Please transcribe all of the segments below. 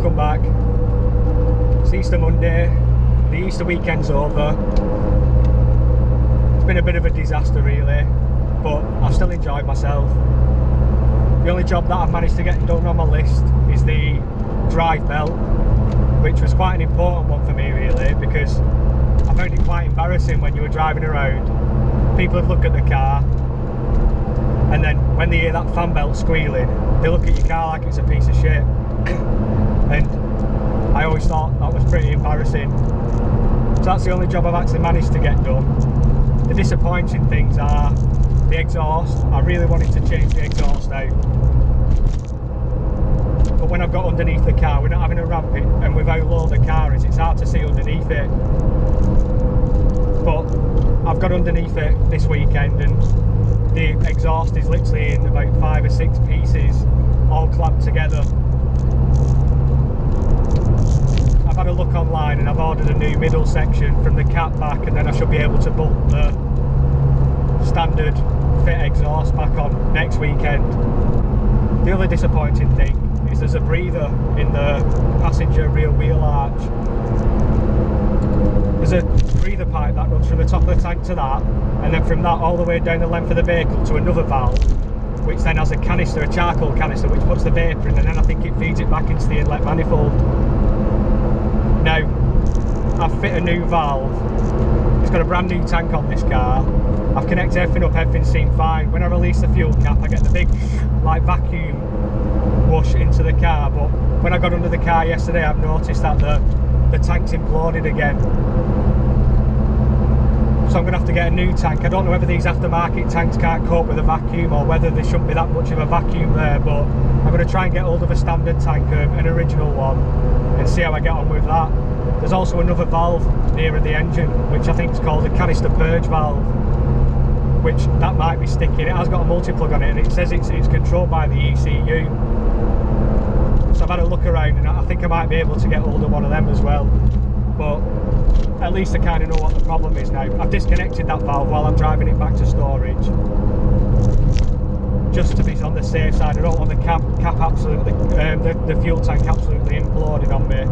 come back. It's Easter Monday, the Easter weekend's over. It's been a bit of a disaster really, but I've still enjoyed myself. The only job that I've managed to get done on my list is the drive belt, which was quite an important one for me really, because I found it quite embarrassing when you were driving around. People would look at the car, and then when they hear that fan belt squealing, they look at your car like it's a piece of shit. And I always thought that was pretty embarrassing. So that's the only job I've actually managed to get done. The disappointing things are the exhaust. I really wanted to change the exhaust out, but when I've got underneath the car, we're not having a ramp in, and with how low the car is, it's hard to see underneath it. But I've got underneath it this weekend, and the exhaust is literally in about 5 or 6 pieces, all clamped together. I've had a look online and I've ordered a new middle section from the cap back, and then I should be able to bolt the standard fit exhaust back on next weekend. The other disappointing thing is there's a breather in the passenger rear wheel arch. There's a breather pipe that runs from the top of the tank to that, and then from that all the way down the length of the vehicle to another valve, which then has a canister, a charcoal canister, which puts the vapour in, and then I think it feeds it back into the inlet manifold. Now, I've fit a new valve. It's got a brand new tank on this car. I've connected everything up, everything seemed fine. When I release the fuel cap, I get the big like vacuum whoosh into the car, but when I got under the car yesterday, I've noticed that the tank's imploded again. So I'm going to have to get a new tank. I don't know whether these aftermarket tanks can't cope with a vacuum, or whether there shouldn't be that much of a vacuum there, but I'm going to try and get hold of a standard tank, an original one, and see how I get on with that. There's also another valve nearer the engine, which I think is called a canister purge valve, which that might be sticking. It has got a multi-plug on it, and it says it's controlled by the ECU. So I've had a look around, and I think I might be able to get hold of one of them as well. But at least I kind of know what the problem is now. I've disconnected that valve while I'm driving it back to storage, just to be on the safe side. I don't want the cap absolutely, the fuel tank absolutely imploding on me.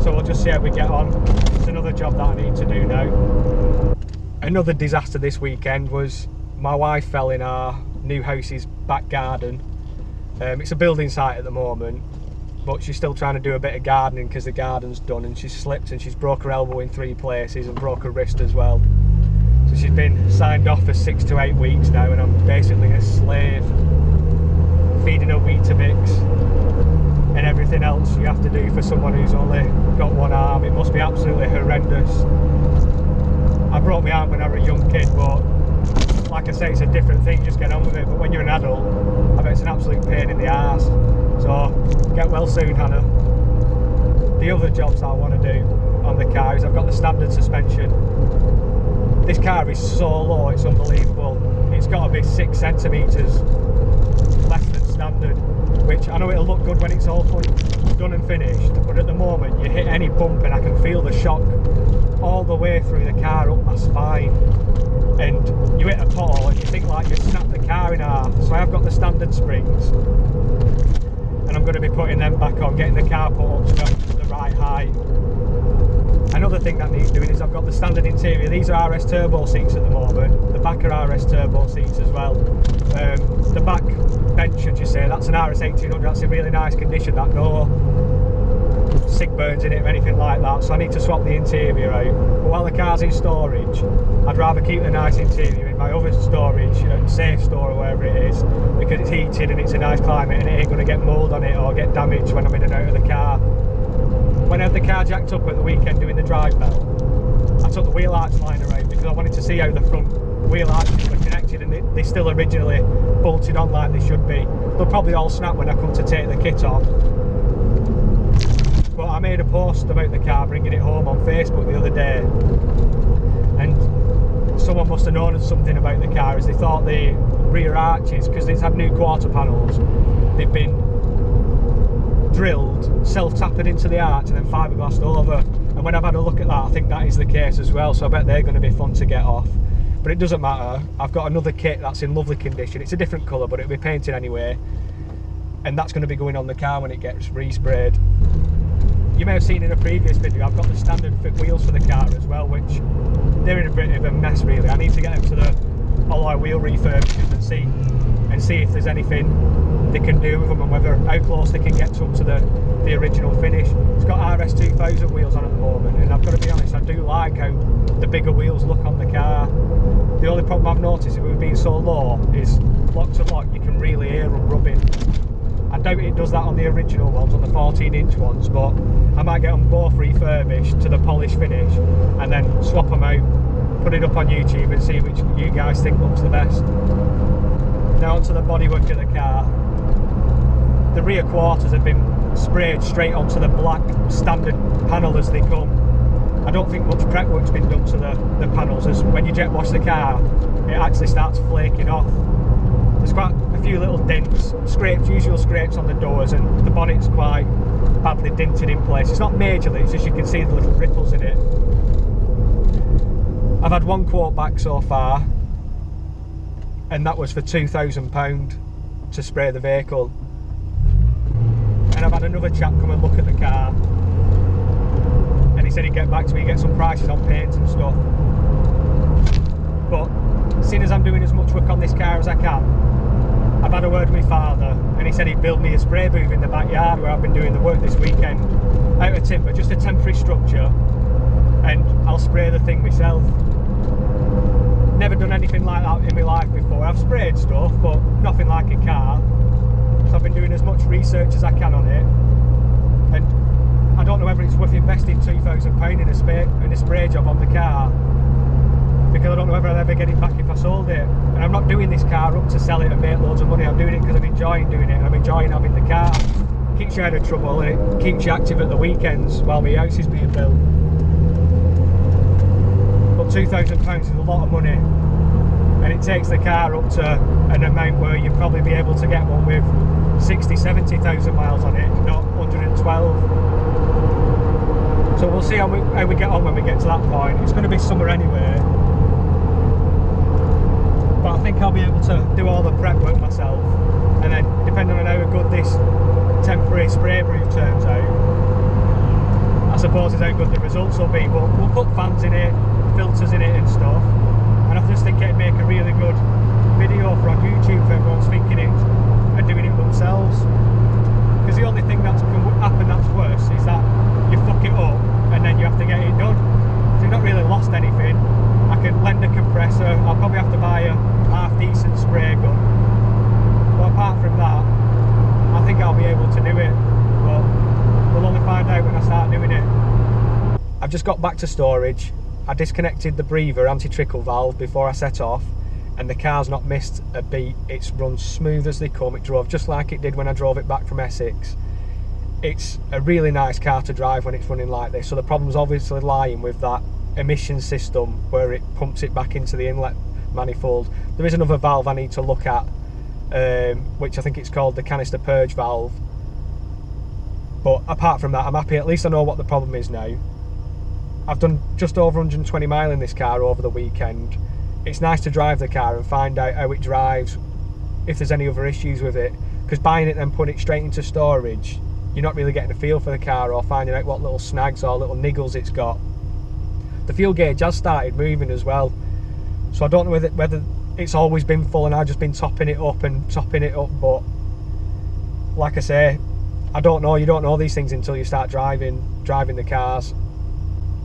So we'll just see how we get on. It's another job that I need to do now. Another disaster this weekend was my wife fell in our new house's back garden. It's a building site at the moment, but she's still trying to do a bit of gardening because the garden's done, and she's slipped and she's broke her elbow in 3 places and broke her wrist as well. So she's been signed off for 6 to 8 weeks now, and I'm basically a slave, feeding her Weetabix and everything else you have to do for someone who's only got one arm. It must be absolutely horrendous. I broke my arm when I was a young kid, but like I say, it's a different thing, just get on with it. But when you're an adult, I bet it's an absolute pain in the arse. So get well soon, Hannah. The other jobs I want to do on the car is I've got the standard suspension. This car is so low, it's unbelievable. It's got to be 6 centimetres less than standard, which I know it'll look good when it's all done and finished, but at the moment you hit any bump and I can feel the shock all the way through the car up my spine, and you hit a pothole and you think like you snapped the car in half. So I've got the standard springs, and I'm going to be putting them back on, getting the car put up to the right height. Another thing that needs doing is I've got the standard interior. These are RS turbo seats at the moment. The back are RS turbo seats as well. The back bench, should you say, that's an RS 1800. That's in really nice condition, that, no sig burns in it or anything like that, so I need to swap the interior out. But while the car's in storage, I'd rather keep the nice interior in my other storage, safe store or wherever it is, because it's heated and it's a nice climate and it ain't going to get mould on it or get damaged when I'm in and out of the car. When I had the car jacked up at the weekend doing the drive belt, I took the wheel arch liner out because I wanted to see how the front wheel arches were connected, and they still originally bolted on like they should be. They'll probably all snap when I come to take the kit off. But I made a post about the car, bringing it home, on Facebook the other day, and someone must have known something about the car, as they thought the rear arches, because it's had new quarter panels, they've been drilled, self-tapped into the arch and then fiberglassed over. And when I've had a look at that, I think that is the case as well, so I bet they're going to be fun to get off. But it doesn't matter, I've got another kit that's in lovely condition. It's a different colour, but it'll be painted anyway. and that's going to be going on the car when it gets resprayed. You may have seen in a previous video I've got the standard fit wheels for the car as well, which they're in a bit of a mess really. I need to get them to the alloy wheel refurbishment and see if there's anything they can do with them and how close they can get up to the original finish. It's got RS 2000 wheels on at the moment, and I've got to be honest, I do like how the bigger wheels look on the car. The only problem I've noticed with it being so low is lock to lock you can really hear them rubbing. I doubt it does that on the original ones, on the 14-inch ones, but I might get them both refurbished to the polished finish and then swap them out, put it up on YouTube and see which you guys think looks the best. Now onto the bodywork of the car. The rear quarters have been sprayed straight onto the black standard panel as they come. I don't think much prep work's been done to the panels, as when you jet wash the car it actually starts flaking off. There's quite a few little dents, scrapes, usual scrapes on the doors, and the bonnet's quite badly dented in place. It's not majorly, it's just you can see the little ripples in it. I've had one quote back so far, and that was for £2,000 to spray the vehicle. And I've had another chap come and look at the car, and he said he'd get back to me, get some prices on paint and stuff. But seeing as I'm doing as much work on this car as I can, I've had a word with my father, and he said he'd build me a spray booth in the backyard where I've been doing the work this weekend, out of timber, just a temporary structure, and I'll spray the thing myself. Never done anything like that in my life before. I've sprayed stuff, but nothing like a car. So I've been doing as much research as I can on it, and I don't know whether it's worth investing £2,000 in a spray job on the car, because I don't know whether I'll ever get it back if I sold it. And I'm not doing this car up to sell it and make loads of money. I'm doing it because I'm enjoying doing it, and I'm enjoying having the car. It keeps you out of trouble, and it keeps you active at the weekends while my house is being built. But £2,000 is a lot of money, and it takes the car up to an amount where you'd probably be able to get one with 60,000-70,000 miles on it, not 112. So we'll see how we get on when we get to that point. It's going to be summer anyway, but I think I'll be able to do all the prep work myself, and then depending on how good this temporary spray booth turns out, I suppose is how good the results will be. But we'll put fans in it, filters in it and stuff, and I just think it'd make a really good video for on YouTube if everyone's thinking it and doing it themselves. Because the only thing that can happen that's worse is that you fuck it up and then you have to get it done. So you've not really lost anything. I can lend a compressor, I'll probably have to buy a half decent spray gun, but apart from that I think I'll be able to do it, but we'll only find out when I start doing it. I've just got back to storage. I disconnected the breather anti-trickle valve before I set off, and the car's not missed a beat. It's run smooth as they come. It drove just like it did when I drove it back from Essex. It's a really nice car to drive when it's running like this. So the problem's obviously lying with that emission system where it pumps it back into the inlet manifold. There is another valve I need to look at, which I think it's called the canister purge valve. But apart from that, I'm happy. At least I know what the problem is now. I've done just over 120 mile in this car over the weekend. It's nice to drive the car and find out how it drives, if there's any other issues with it, because buying it and putting it straight into storage, you're not really getting a feel for the car or finding out what little snags or little niggles it's got. The fuel gauge has started moving as well, so I don't know whether it's always been full and I've just been topping it up, but like I say, I don't know. You don't know these things until you start driving the cars.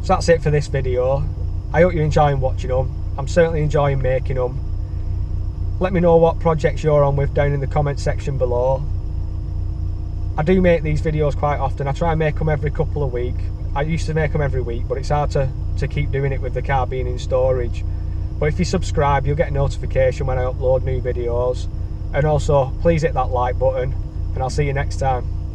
So that's it for this video. I hope you're enjoying watching them. I'm certainly enjoying making them. Let me know what projects you're on with down in the comment section below. I do make these videos quite often. I try and make them every couple of weeks. I used to make them every week, but it's hard to keep doing it with the car being in storage. But if you subscribe, you'll get a notification when I upload new videos. And also, please hit that like button, and I'll see you next time.